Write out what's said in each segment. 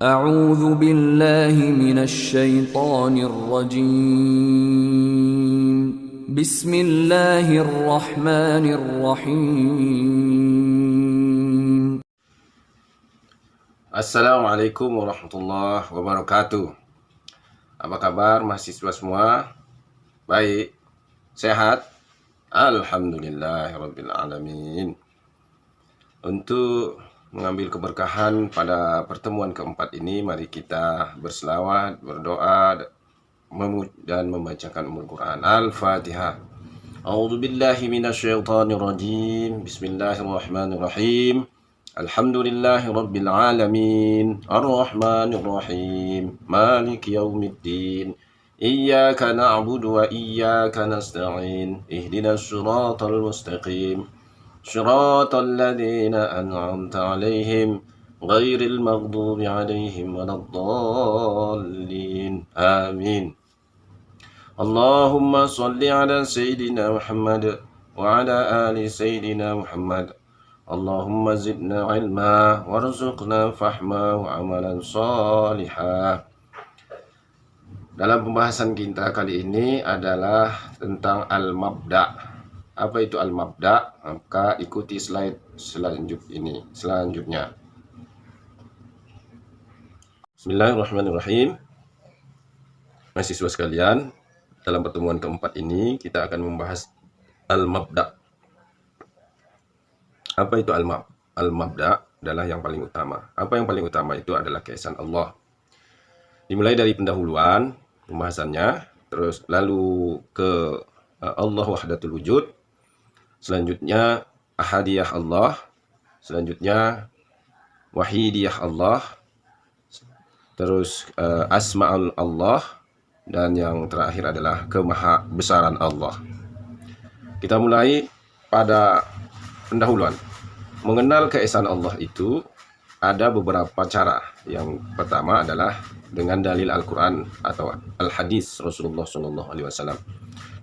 أعوذ بالله من الشيطان الرجيم بسم الله الرحمن الرحيم. Assalamualaikum warahmatullahi wabarakatuh. Apa kabar mahasiswa semua? Baik, sehat? Alhamdulillahirabbil alamin. Untuk mengambil keberkahan pada pertemuan keempat ini, mari kita berselawat, berdoa, dan membacakan ummul Quran. Al-Fatihah. A'udzu billahi minasyaitonir rajim. Bismillahirrahmanirrahim. Alhamdulillahi rabbil alamin. Arrahmanir rahim. Maliki yaumiddin. Iyyaka na'budu wa iyyaka nasta'in. Ihdinas siratal mustaqim. Shiratal ladzina an'amta 'alaihim ghairil maghdubi 'alaihim waladdallin. Amin. Allahumma shalli ala sayyidina Muhammad wa ala ali sayyidina Muhammad. Allahumma zidna ilma warzuqna fahma wa amalan salihah. Dalam pembahasan kita kali ini adalah tentang al-mabda'. Apa itu al-mabda'? Maka ikuti slide selanjutnya. Bismillahirrahmanirrahim. Mahasiswa sekalian, dalam pertemuan keempat ini kita akan membahas al-mabda'. Apa itu al-mabda' adalah yang paling utama. Apa yang paling utama itu adalah keesaan Allah. Dimulai dari pendahuluan pembahasannya, terus lalu ke Allah wahdatul wujud, selanjutnya ahadiyah Allah, selanjutnya wahidiyah Allah, terus asma'ul Allah, dan yang terakhir adalah kemahabesaran Allah. Kita mulai pada pendahuluan. Mengenal keesaan Allah itu ada beberapa cara. Yang pertama adalah dengan dalil Al-Quran atau Al-Hadis Rasulullah SAW.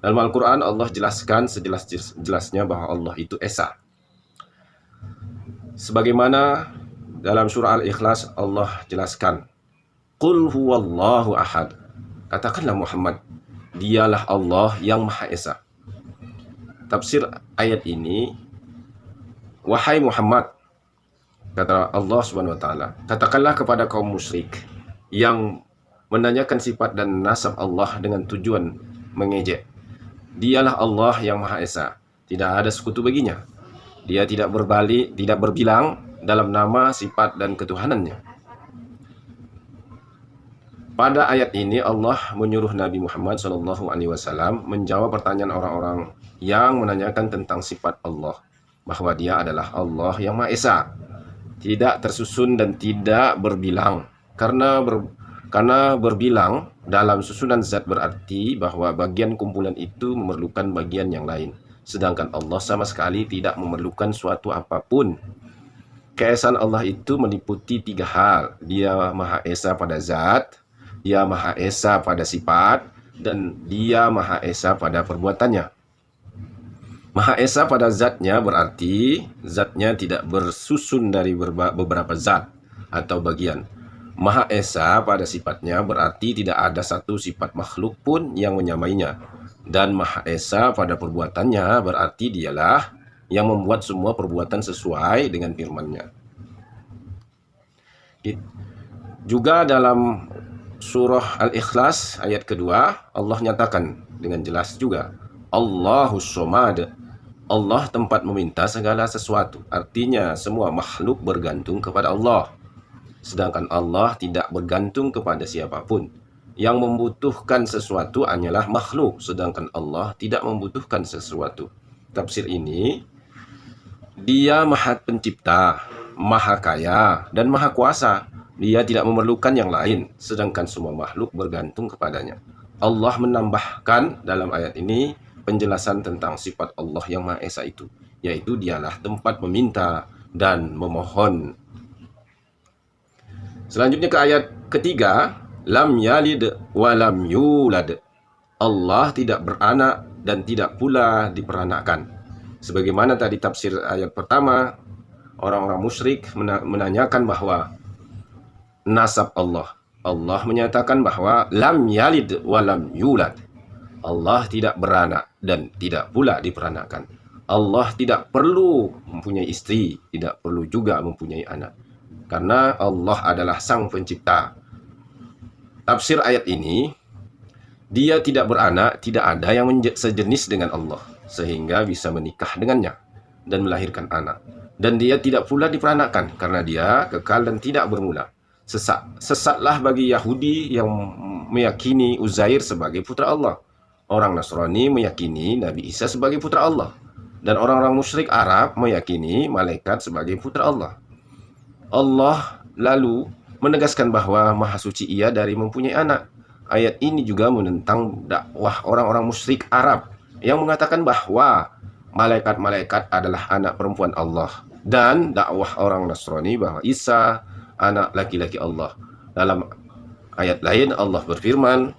Dalam Al-Quran Allah jelaskan sejelas-jelasnya bahwa Allah itu Esa. Sebagaimana dalam surah Al-Ikhlas Allah jelaskan, Qul huwallahu ahad. Katakanlah Muhammad, dialah Allah yang Maha Esa. Tafsir ayat ini, wahai Muhammad, kata Allah Subhanahu wa taala, katakanlah kepada kaum musyrik yang menanyakan sifat dan nasab Allah dengan tujuan mengejek, dialah Allah yang Maha Esa, tidak ada sekutu baginya. Dia tidak berbilang dalam nama, sifat, dan ketuhanannya. Pada ayat ini Allah menyuruh Nabi Muhammad SAW menjawab pertanyaan orang-orang yang menanyakan tentang sifat Allah, bahwa dia adalah Allah yang Maha Esa, tidak tersusun dan tidak berbilang. Karena berbilang dalam susunan zat berarti bahwa bagian kumpulan itu memerlukan bagian yang lain, sedangkan Allah sama sekali tidak memerlukan suatu apapun. Keesaan Allah itu meliputi tiga hal. Dia Maha Esa pada zat, Dia Maha Esa pada sifat, dan Dia Maha Esa pada perbuatannya. Maha Esa pada zatnya berarti zatnya tidak bersusun dari beberapa zat atau bagian. Maha Esa pada sifatnya berarti tidak ada satu sifat makhluk pun yang menyamainya. Dan Maha Esa pada perbuatannya berarti dialah yang membuat semua perbuatan sesuai dengan firman-Nya. Juga dalam surah Al-Ikhlas ayat kedua, Allah nyatakan dengan jelas juga, Allahus Somad, Allah tempat meminta segala sesuatu. Artinya semua makhluk bergantung kepada Allah, sedangkan Allah tidak bergantung kepada siapapun. Yang membutuhkan sesuatu hanyalah makhluk, sedangkan Allah tidak membutuhkan sesuatu. Tafsir ini, Dia Maha Pencipta, Maha Kaya, dan Maha Kuasa. Dia tidak memerlukan yang lain, sedangkan semua makhluk bergantung kepadanya. Allah menambahkan dalam ayat ini penjelasan tentang sifat Allah yang Maha Esa itu, yaitu dialah tempat meminta dan memohon. Selanjutnya ke ayat ketiga, lam yalid wa lam yulad. Allah tidak beranak dan tidak pula diperanakkan. Sebagaimana tadi tafsir ayat pertama, orang-orang musyrik menanyakan bahwa nasab Allah. Allah menyatakan bahwa lam yalid wa lam yulad. Allah tidak beranak dan tidak pula diperanakan. Allah tidak perlu mempunyai istri, tidak perlu juga mempunyai anak. Karena Allah adalah Sang Pencipta. Tafsir ayat ini, dia tidak beranak, tidak ada yang sejenis dengan Allah, sehingga bisa menikah dengannya dan melahirkan anak. Dan dia tidak pula diperanakan, karena dia kekal dan tidak bermula. Sesatlah bagi Yahudi yang meyakini Uzair sebagai putra Allah. Orang Nasrani meyakini Nabi Isa sebagai putra Allah. Dan orang-orang musyrik Arab meyakini malaikat sebagai putra Allah. Allah lalu menegaskan bahwa Maha Suci Ia dari mempunyai anak. Ayat ini juga menentang dakwah orang-orang musyrik Arab yang mengatakan bahwa malaikat-malaikat adalah anak perempuan Allah, dan dakwah orang Nasrani bahwa Isa anak laki-laki Allah. Dalam ayat lain Allah berfirman,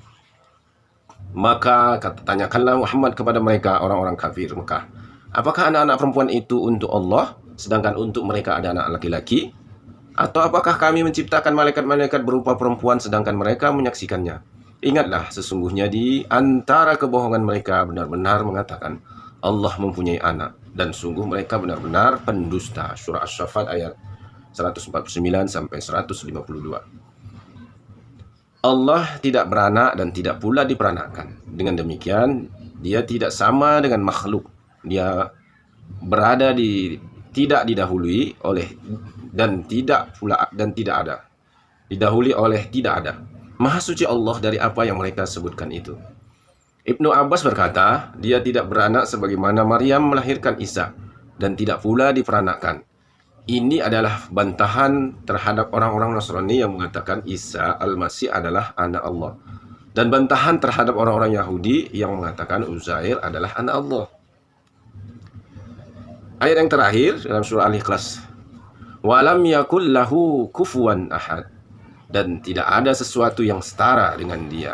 maka tanyakanlah Muhammad kepada mereka orang-orang kafir Mekah, apakah anak-anak perempuan itu untuk Allah, sedangkan untuk mereka ada anak laki-laki? Atau apakah kami menciptakan malaikat-malaikat berupa perempuan sedangkan mereka menyaksikannya? Ingatlah, sesungguhnya di antara kebohongan mereka benar-benar mengatakan Allah mempunyai anak, dan sungguh mereka benar-benar pendusta. Surah Asy-Syaffat ayat 149 sampai 152. Allah tidak beranak dan tidak pula diperanakan. Dengan demikian, dia tidak sama dengan makhluk. Dia berada tidak didahului oleh dan tidak ada. Didahului oleh tidak ada. Maha suci Allah dari apa yang mereka sebutkan itu. Ibnu Abbas berkata, dia tidak beranak sebagaimana Maryam melahirkan Isa, dan tidak pula diperanakkan. Ini adalah bantahan terhadap orang-orang Nasrani yang mengatakan Isa Al-Masih adalah anak Allah, dan bantahan terhadap orang-orang Yahudi yang mengatakan Uzair adalah anak Allah. Ayat yang terakhir dalam surah Al-Ikhlas, walam yakul lahu kufuwan ahad, dan tidak ada sesuatu yang setara dengan dia.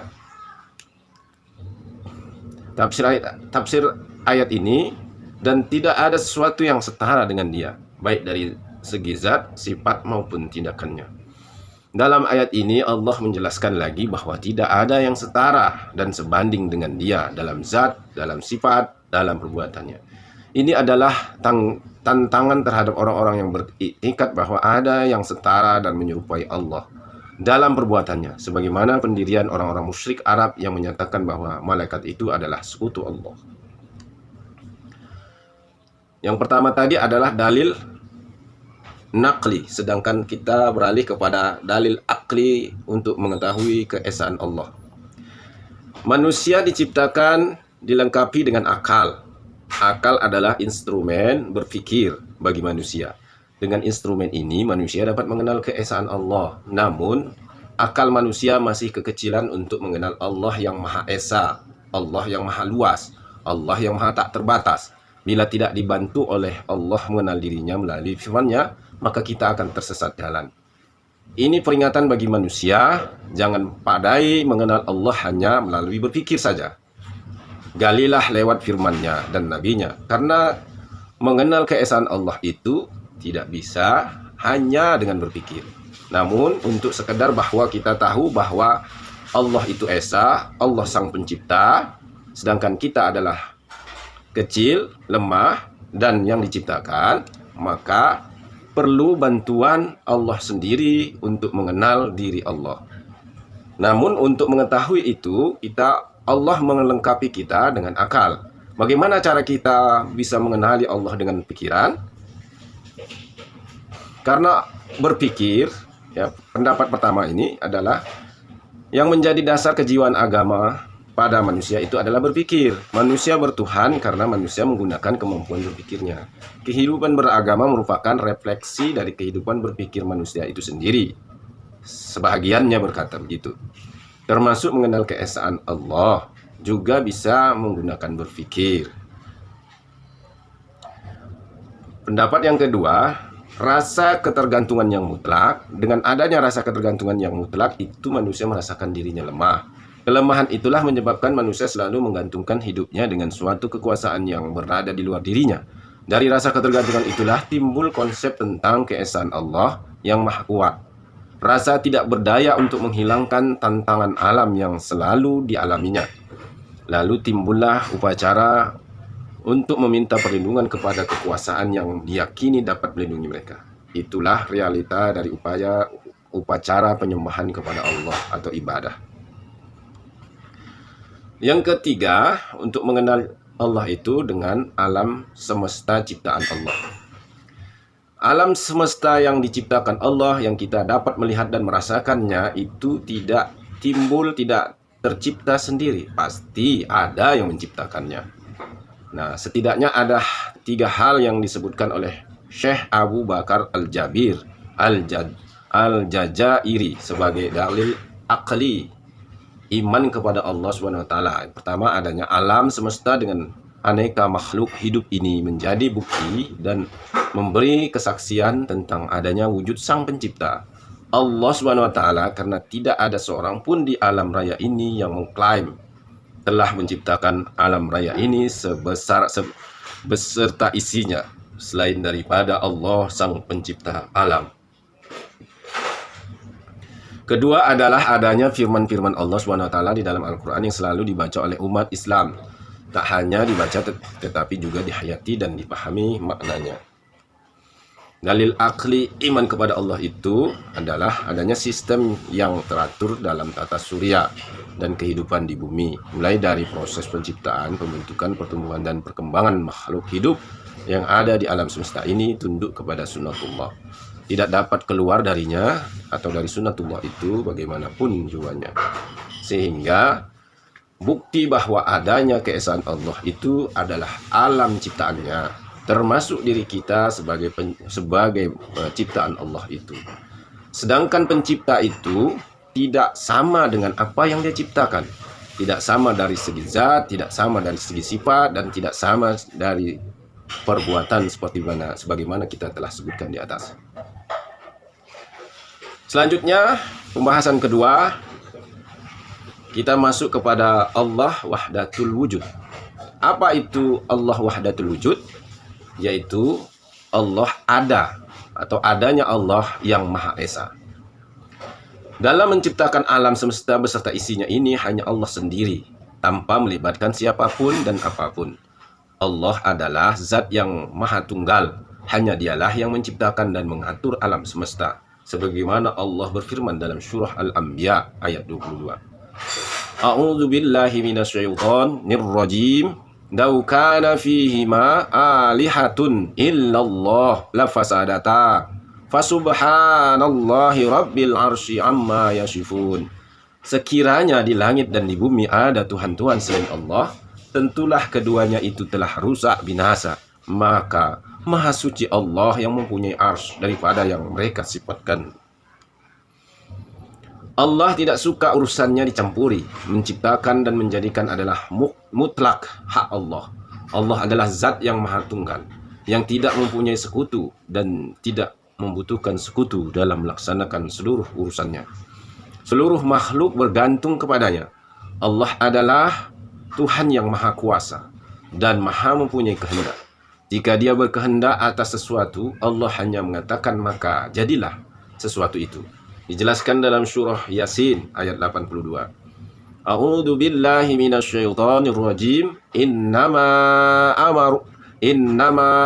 Tafsir ayat ini, dan tidak ada sesuatu yang setara dengan dia, baik dari segi zat, sifat maupun tindakannya. Dalam ayat ini Allah menjelaskan lagi bahwa tidak ada yang setara dan sebanding dengan dia dalam zat, dalam sifat, dalam perbuatannya. Ini adalah tantangan terhadap orang-orang yang beriktikad bahwa ada yang setara dan menyerupai Allah dalam perbuatannya, sebagaimana pendirian orang-orang musyrik Arab yang menyatakan bahwa malaikat itu adalah sekutu Allah. Yang pertama tadi adalah dalil naqli, sedangkan kita beralih kepada dalil akli untuk mengetahui keesaan Allah. Manusia diciptakan dilengkapi dengan akal. Akal adalah instrumen berpikir bagi manusia. Dengan instrumen ini manusia dapat mengenal keesaan Allah. Namun akal manusia masih kekecilan untuk mengenal Allah yang Maha Esa, Allah yang Maha Luas, Allah yang Maha tak terbatas. Bila tidak dibantu oleh Allah mengenal dirinya melalui firman-Nya, maka kita akan tersesat jalan. Ini peringatan bagi manusia, jangan padai mengenal Allah hanya melalui berpikir saja. Galilah lewat firman-Nya dan Nabi-Nya, karena mengenal keesaan Allah itu tidak bisa hanya dengan berpikir. Namun untuk sekedar bahwa kita tahu bahwa Allah itu Esa, Allah Sang Pencipta, sedangkan kita adalah kecil, lemah, dan yang diciptakan, maka perlu bantuan Allah sendiri untuk mengenal diri Allah. Namun untuk mengetahui itu, Allah melengkapi kita dengan akal. Bagaimana cara kita bisa mengenali Allah dengan pikiran? Karena berpikir, ya, pendapat pertama ini adalah yang menjadi dasar kejiwaan agama pada manusia itu adalah berpikir. Manusia bertuhan karena manusia menggunakan kemampuan berpikirnya. Kehidupan beragama merupakan refleksi dari kehidupan berpikir manusia itu sendiri. Sebahagiannya berkata begitu. Termasuk mengenal keesaan Allah, juga bisa menggunakan berpikir. Pendapat yang kedua, rasa ketergantungan yang mutlak. Dengan adanya rasa ketergantungan yang mutlak itu manusia merasakan dirinya lemah. Kelemahan itulah menyebabkan manusia selalu menggantungkan hidupnya dengan suatu kekuasaan yang berada di luar dirinya. Dari rasa ketergantungan itulah timbul konsep tentang keesaan Allah yang maha kuat. rasa tidak berdaya untuk menghilangkan tantangan alam yang selalu dialaminya. Lalu timbullah upacara untuk meminta perlindungan kepada kekuasaan yang diyakini dapat melindungi mereka. Itulah realita dari upacara penyembahan kepada Allah atau ibadah. Yang ketiga, untuk mengenal Allah itu dengan alam semesta ciptaan Allah. Alam semesta yang diciptakan Allah, yang kita dapat melihat dan merasakannya, itu tidak timbul, tidak tercipta sendiri. Pasti ada yang menciptakannya. Nah, setidaknya ada 3 hal yang disebutkan oleh Syekh Abu Bakar Al-Jabir Al-Jazairi sebagai dalil akli iman kepada Allah SWT. Pertama, adanya alam semesta dengan aneka makhluk hidup ini menjadi bukti dan memberi kesaksian tentang adanya wujud Sang Pencipta Allah SWT, karena tidak ada seorang pun di alam raya ini yang mengklaim telah menciptakan alam raya ini beserta isinya selain daripada Allah Sang Pencipta alam. Kedua adalah adanya firman-firman Allah SWT di dalam Al-Quran yang selalu dibaca oleh umat Islam. Tak hanya dibaca tetapi juga dihayati dan dipahami maknanya. Dalil akli iman kepada Allah itu adalah adanya sistem yang teratur dalam tata surya dan kehidupan di bumi. Mulai dari proses penciptaan, pembentukan, pertumbuhan, dan perkembangan makhluk hidup yang ada di alam semesta ini tunduk kepada sunnatullah. Tidak dapat keluar darinya atau dari sunnatullah itu bagaimanapun juanya. Sehingga bukti bahwa adanya keesaan Allah itu adalah alam ciptaannya, termasuk diri kita sebagai ciptaan Allah itu. Sedangkan pencipta itu tidak sama dengan apa yang dia ciptakan. Tidak sama dari segi zat, tidak sama dari segi sifat, dan tidak sama dari perbuatan sebagaimana kita telah sebutkan di atas. Selanjutnya, pembahasan kedua, kita masuk kepada Allah Wahdatul Wujud. Apa itu Allah Wahdatul Wujud? Yaitu Allah ada atau adanya Allah yang Maha Esa. Dalam menciptakan alam semesta beserta isinya ini hanya Allah sendiri, tanpa melibatkan siapapun dan apapun. Allah adalah zat yang Maha Tunggal, hanya dialah yang menciptakan dan mengatur alam semesta. Sebagaimana Allah berfirman dalam surah Al-Anbiya ayat 22. A'udzu billahi minasyaitonir rajim. Law kana fihima alihatun illallah lafasadata. Fasubhanallahi rabbil arsy amma yasifun. Sekiranya di langit dan di bumi ada Tuhan-Tuhan selain Allah, tentulah keduanya itu telah rusak binasa. Maka Maha suci Allah yang mempunyai arsy daripada yang mereka sifatkan. Allah tidak suka urusannya dicampuri. Menciptakan dan menjadikan adalah mutlak hak Allah. Allah adalah zat yang Maha Tunggal, yang tidak mempunyai sekutu dan tidak membutuhkan sekutu dalam melaksanakan seluruh urusannya. Seluruh makhluk bergantung kepadanya. Allah adalah Tuhan yang Maha Kuasa dan Maha mempunyai kehendak. Jika dia berkehendak atas sesuatu, Allah hanya mengatakan maka jadilah sesuatu itu. Dijelaskan dalam surah Yasin ayat 82. A'udzu billahi minasyaitonir rajim. Innama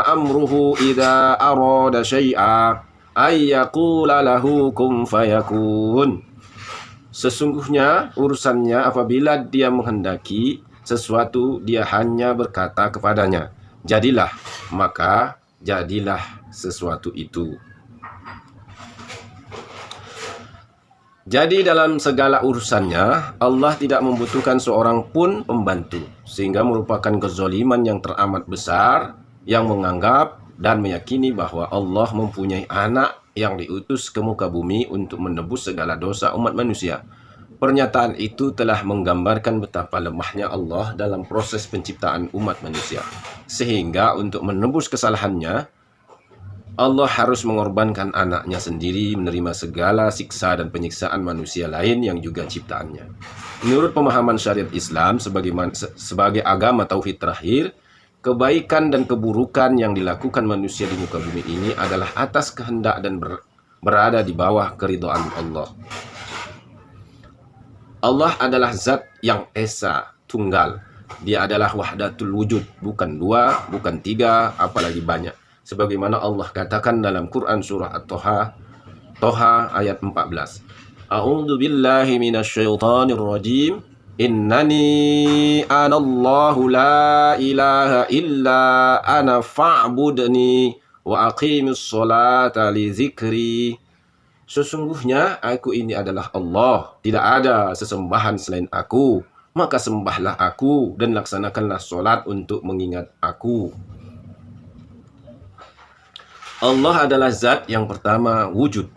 amruhu idza arada syai'a ay yaqula lahu kun fayakun. Sesungguhnya urusannya apabila dia menghendaki sesuatu, dia hanya berkata kepadanya, jadilah, maka jadilah sesuatu itu. Jadi dalam segala urusannya, Allah tidak membutuhkan seorang pun pembantu, sehingga merupakan kezaliman yang teramat besar yang menganggap dan meyakini bahwa Allah mempunyai anak yang diutus ke muka bumi untuk menebus segala dosa umat manusia. Pernyataan itu telah menggambarkan betapa lemahnya Allah dalam proses penciptaan umat manusia. Sehingga untuk menebus kesalahannya, Allah harus mengorbankan anaknya sendiri menerima segala siksa dan penyiksaan manusia lain yang juga ciptaannya. Menurut pemahaman syariat Islam sebagai agama tauhid terakhir, kebaikan dan keburukan yang dilakukan manusia di muka bumi ini adalah atas kehendak dan berada di bawah keridhaan Allah. Allah adalah zat yang esa, tunggal. Dia adalah wahdatul wujud, bukan dua, bukan tiga, apalagi banyak. Sebagaimana Allah katakan dalam Quran surah Toha ayat 14. A'udzu billahi minasyaitonir rajim. Innani anallahu la ilaha illa ana fa'budni wa aqimis sholata li dzikri. Sesungguhnya aku ini adalah Allah, tidak ada sesembahan selain aku, maka sembahlah aku dan laksanakanlah sholat untuk mengingat aku. Allah adalah zat yang pertama wujud,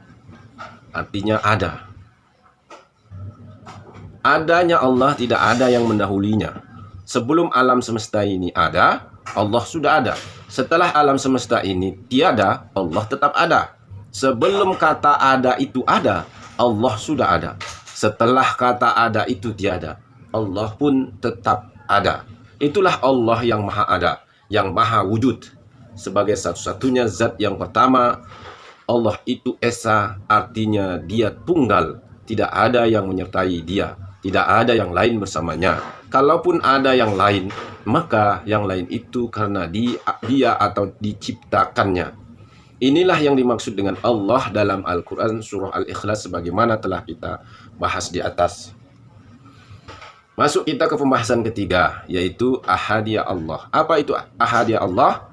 artinya ada. Adanya Allah tidak ada yang mendahulinya. Sebelum alam semesta ini ada, Allah sudah ada. Setelah alam semesta ini tiada, Allah tetap ada. Sebelum kata ada itu ada, Allah sudah ada. Setelah kata ada itu tiada, Allah pun tetap ada. Itulah Allah yang maha ada, yang maha wujud. Sebagai satu-satunya zat yang pertama, Allah itu esa, artinya dia tunggal. Tidak ada yang menyertai dia, tidak ada yang lain bersamanya. Kalaupun ada yang lain, maka yang lain itu karena dia atau diciptakannya. Inilah yang dimaksud dengan Allah dalam Al-Quran surah Al-Ikhlas sebagaimana telah kita bahas di atas. Masuk kita ke pembahasan ketiga, yaitu ahadiyah Allah. Apa itu ahadiyah Allah?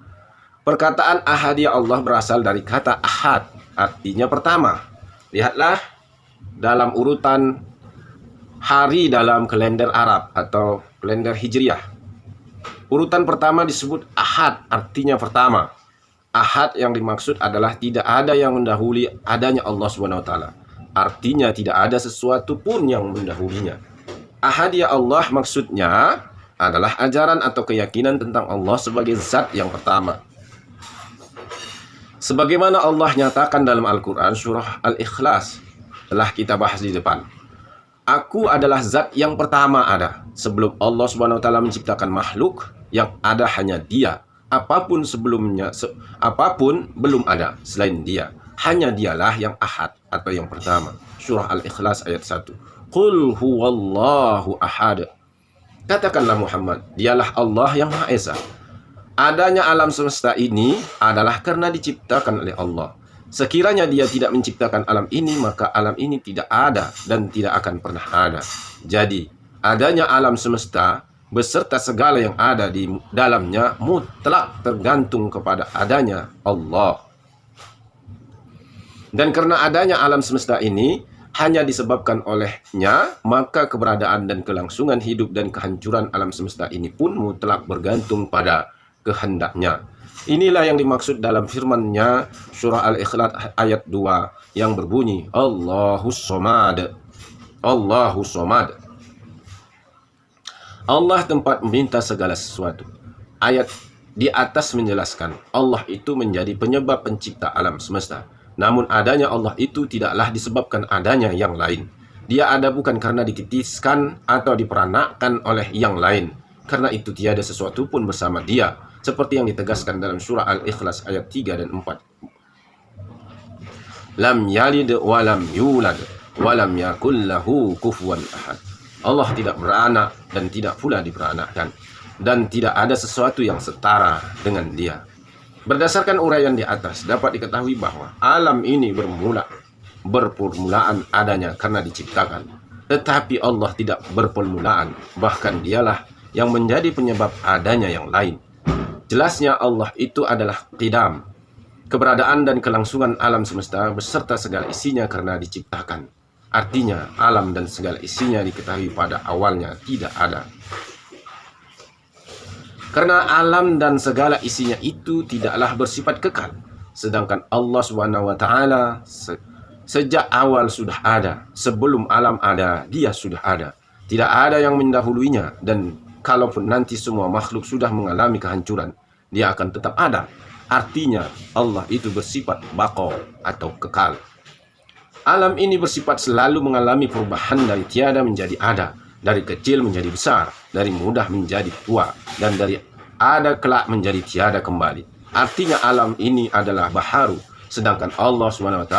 Perkataan ahadiyah Allah berasal dari kata ahad, artinya pertama. Lihatlah dalam urutan hari dalam kalender Arab atau kalender Hijriah. Urutan pertama disebut ahad, artinya pertama. Ahad yang dimaksud adalah tidak ada yang mendahului adanya Allah SWT. Artinya tidak ada sesuatu pun yang mendahulinya. Ahadiyah Allah maksudnya adalah ajaran atau keyakinan tentang Allah sebagai zat yang pertama. Sebagaimana Allah nyatakan dalam Al-Quran surah Al-Ikhlas, telah kita bahas di depan. Aku adalah zat yang pertama ada. Sebelum Allah SWT menciptakan makhluk, yang ada hanya Dia. Apapun sebelumnya, apapun belum ada selain Dia. Hanya Dialah yang ahad atau yang pertama. Surah Al-Ikhlas ayat 1. Qul huwallahu ahad. Katakanlah Muhammad, Dialah Allah yang Maha Esa. Adanya alam semesta ini adalah karena diciptakan oleh Allah. Sekiranya Dia tidak menciptakan alam ini, maka alam ini tidak ada dan tidak akan pernah ada. Jadi, adanya alam semesta beserta segala yang ada di dalamnya mutlak tergantung kepada adanya Allah. Dan karena adanya alam semesta ini hanya disebabkan olehnya, maka keberadaan dan kelangsungan hidup dan kehancuran alam semesta ini pun mutlak bergantung pada kehendaknya. Inilah yang dimaksud dalam firman-Nya surah Al-Ikhlas ayat 2 yang berbunyi Allahus Somad. Allahus Somad. Allah tempat meminta segala sesuatu. Ayat di atas menjelaskan Allah itu menjadi penyebab pencipta alam semesta. Namun adanya Allah itu tidaklah disebabkan adanya yang lain. Dia ada bukan karena dititiskan atau diperanakkan oleh yang lain. Karena itu tiada sesuatu pun bersama Dia. Seperti yang ditegaskan dalam surah Al-Ikhlas ayat 3 dan 4. Lam yalid wa lam yulad wa lam yakul lahu kufuwan ahad. Allah tidak beranak dan tidak pula diperanakkan, dan tidak ada sesuatu yang setara dengan Dia. Berdasarkan uraian di atas dapat diketahui bahwa alam ini berpermulaan adanya karena diciptakan. Tetapi Allah tidak berpermulaan, bahkan Dialah yang menjadi penyebab adanya yang lain. Jelasnya Allah itu adalah qidam, keberadaan dan kelangsungan alam semesta beserta segala isinya karena diciptakan. Artinya, alam dan segala isinya diketahui pada awalnya tidak ada. Karena alam dan segala isinya itu tidaklah bersifat kekal. Sedangkan Allah SWT sejak awal sudah ada. Sebelum alam ada, Dia sudah ada. Tidak ada yang mendahulunya. Dan kalaupun nanti semua makhluk sudah mengalami kehancuran, Dia akan tetap ada. Artinya, Allah itu bersifat baqo atau kekal. Alam ini bersifat selalu mengalami perubahan dari tiada menjadi ada, dari kecil menjadi besar, dari mudah menjadi tua, dan dari ada kelak menjadi tiada kembali. Artinya alam ini adalah baharu, sedangkan Allah SWT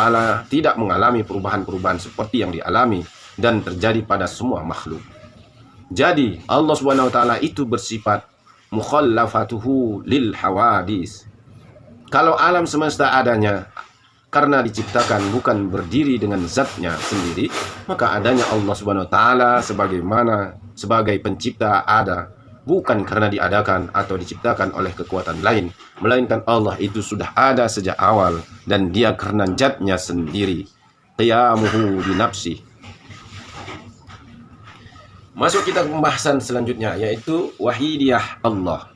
tidak mengalami perubahan-perubahan seperti yang dialami dan terjadi pada semua makhluk. Jadi Allah SWT itu bersifat mukhallafatuhu lil hawadis. Kalau alam semesta adanya karena diciptakan, bukan berdiri dengan zatnya sendiri, maka adanya Allah SWT sebagai pencipta ada bukan karena diadakan atau diciptakan oleh kekuatan lain, melainkan Allah itu sudah ada sejak awal dan dia karena zatnya sendiri. Qiyamuhu binafsih. Masuk kita ke pembahasan selanjutnya, yaitu wahidiyah Allah.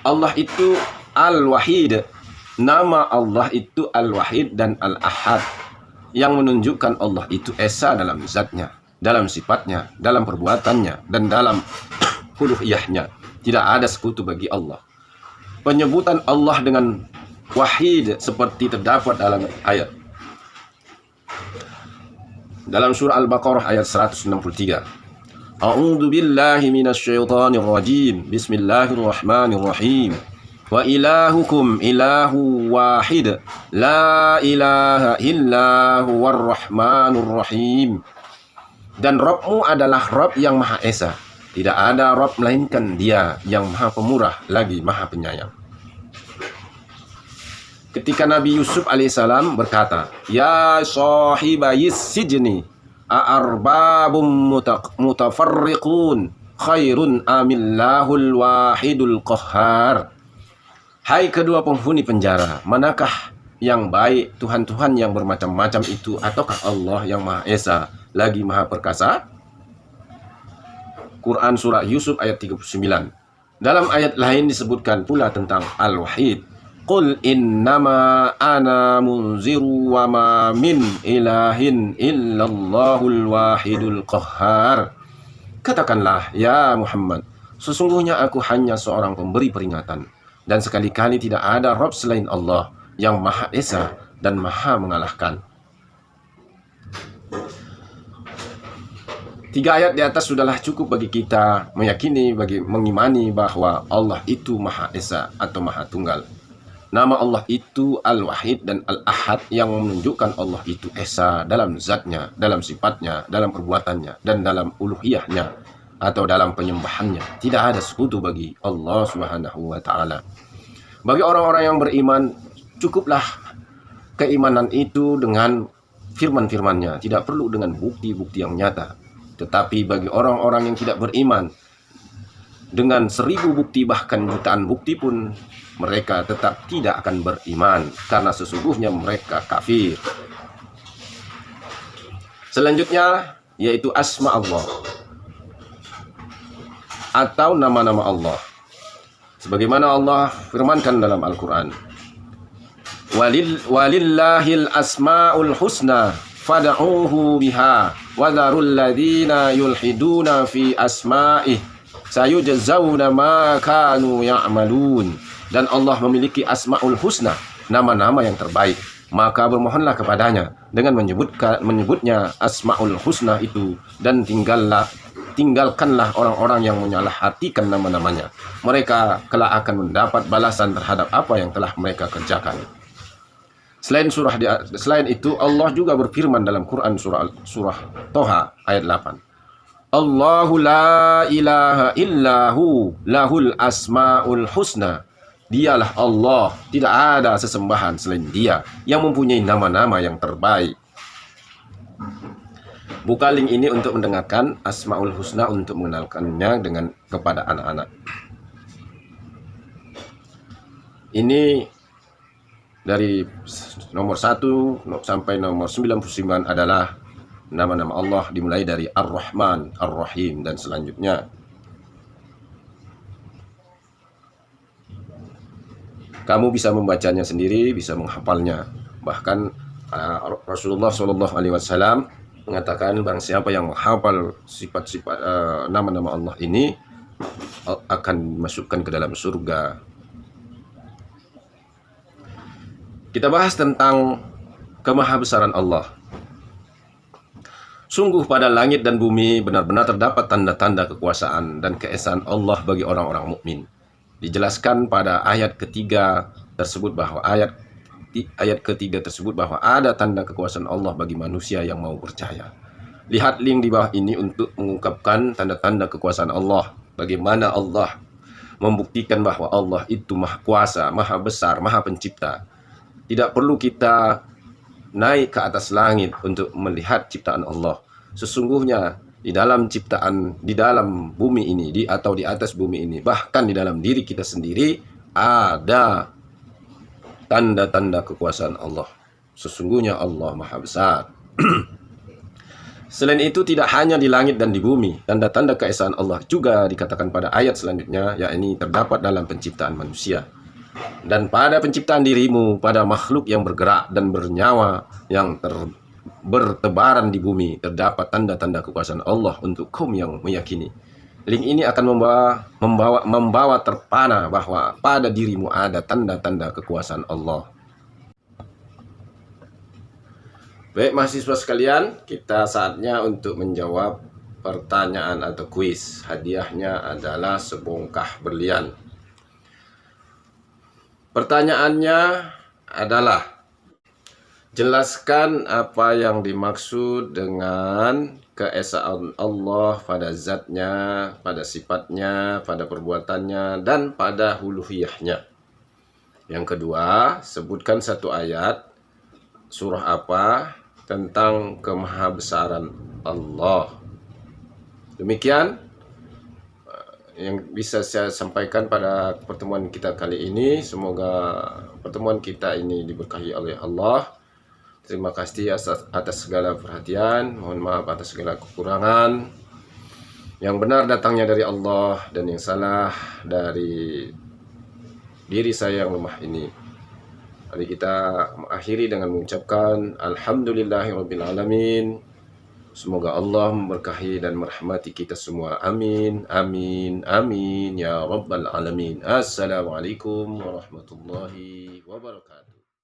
Allah itu Al-Wahid. Nama Allah itu Al-Wahid dan Al-Ahad, yang menunjukkan Allah itu esa dalam zatnya, dalam sifatnya, dalam perbuatannya, dan dalam uluhiyahnya. Tidak ada sekutu bagi Allah. Penyebutan Allah dengan Wahid seperti terdapat dalam ayat dalam surah Al-Baqarah ayat 163. A'udzu billahi minasyaitonir rajim. Bismillahirrahmanirrahim. Wa ilahukum ilahu wahid. La ilaha illa huwar rahmanur rahim. Dan Rabbmu adalah Rabb yang Maha Esa. Tidak ada Rabb melainkan Dia yang Maha Pemurah lagi Maha Penyayang. Ketika Nabi Yusuf alaihissalam berkata, "Ya sahibayis sijni, a'arbabum mutafarriqun khairun amillahul wahidul qahhar." Hai kedua penghuni penjara, manakah yang baik, Tuhan-Tuhan yang bermacam-macam itu ataukah Allah yang Maha Esa lagi Maha Perkasa? Quran surah Yusuf ayat 39. Dalam ayat lain disebutkan pula tentang Al-Wahid. Qul innama ana munziru wa ma min ilahin illallahul wahidul qahhar. Katakanlah, ya Muhammad, sesungguhnya aku hanya seorang pemberi peringatan, dan sekali-kali tidak ada Rabb selain Allah yang Maha Esa dan Maha mengalahkan. 3 ayat di atas sudahlah cukup bagi kita mengimani bahwa Allah itu Maha Esa atau Maha Tunggal. Nama Allah itu Al-Wahid dan Al-Ahad, yang menunjukkan Allah itu Esa dalam zatnya, dalam sifatnya, dalam perbuatannya, dan dalam uluhiyahnya atau dalam penyembahannya. Tidak ada sekutu bagi Allah Subhanahu wa Ta'ala. Bagi orang-orang yang beriman, cukuplah keimanan itu dengan firman-firmannya, tidak perlu dengan bukti-bukti yang nyata. Tetapi bagi orang-orang yang tidak beriman, dengan 1000 bukti bahkan jutaan bukti pun mereka tetap tidak akan beriman, karena sesungguhnya mereka kafir. Selanjutnya yaitu asma Allah atau nama-nama Allah. Sebagaimana Allah firmankan dalam Al-Quran, walillahil asma'ul husna fad'uhu biha wa dharul ladzina yulhiduna fi asma'ih sayujzauna ma kanu ya'malun. Dan Allah memiliki asma'ul husna, nama-nama yang terbaik, maka bermohonlah kepadanya dengan menyebutnya asma'ul husna itu, dan tinggalkanlah orang-orang yang menyalahartikan nama-namanya. Mereka kelak akan mendapat balasan terhadap apa yang telah mereka kerjakan. Selain itu Allah juga berfirman dalam Quran surah Toha ayat 8. Allahu la ilaha illahu lahul asma'ul husna. Dialah Allah, tidak ada sesembahan selain Dia yang mempunyai nama-nama yang terbaik. Buka link ini untuk mendengarkan Asmaul Husna untuk mengenalkannya kepada anak-anak. Ini dari nomor 1 sampai nomor 99 adalah nama-nama Allah, dimulai dari Ar-Rahman, Ar-Rahim, dan selanjutnya. Kamu bisa membacanya sendiri, bisa menghafalnya. Bahkan Rasulullah SAW mengatakan, barang siapa yang menghafal sifat-sifat nama-nama Allah ini akan dimasukkan ke dalam surga. Kita bahas tentang kemahabesaran Allah. Sungguh pada langit dan bumi benar-benar terdapat tanda-tanda kekuasaan dan keesaan Allah bagi orang-orang mukmin. Dijelaskan pada ayat ketiga tersebut bahwa ayat ayat ketiga tersebut bahwa ada tanda kekuasaan Allah bagi manusia yang mau percaya. Lihat link di bawah ini untuk mengungkapkan tanda-tanda kekuasaan Allah. Bagaimana Allah membuktikan bahwa Allah itu maha kuasa, maha besar, maha pencipta. Tidak perlu kita naik ke atas langit untuk melihat ciptaan Allah. Sesungguhnya di dalam ciptaan, di dalam bumi ini, atau di atas bumi ini, bahkan di dalam diri kita sendiri ada tanda-tanda kekuasaan Allah. Sesungguhnya Allah maha besar. Selain itu tidak hanya di langit dan di bumi, tanda-tanda keesaan Allah juga dikatakan pada ayat selanjutnya, yakni terdapat dalam penciptaan manusia. Dan pada penciptaan dirimu, pada makhluk yang bergerak dan bernyawa yang bertebaran di bumi, terdapat tanda-tanda kekuasaan Allah untuk kaum yang meyakini. Link ini akan membawa terpana bahwa pada dirimu ada tanda-tanda kekuasaan Allah. Baik mahasiswa sekalian, kita saatnya untuk menjawab pertanyaan atau kuis. Hadiahnya adalah sebongkah berlian. Pertanyaannya adalah, jelaskan apa yang dimaksud dengan keesaan Allah pada zatnya, pada sifatnya, pada perbuatannya, dan pada uluhiyahnya. Yang kedua, sebutkan satu ayat, surah apa, tentang kemahabesaran Allah. Demikian yang bisa saya sampaikan pada pertemuan kita kali ini. Semoga pertemuan kita ini diberkahi oleh Allah. Terima kasih atas segala perhatian. Mohon maaf atas segala kekurangan. Yang benar datangnya dari Allah dan yang salah dari diri saya yang lemah ini. Mari kita mengakhiri dengan mengucapkan Alhamdulillahirrabbilalamin. Semoga Allah memberkahi dan merahmati kita semua. Amin, amin, amin ya rabbal alamin. Assalamualaikum warahmatullahi wabarakatuh.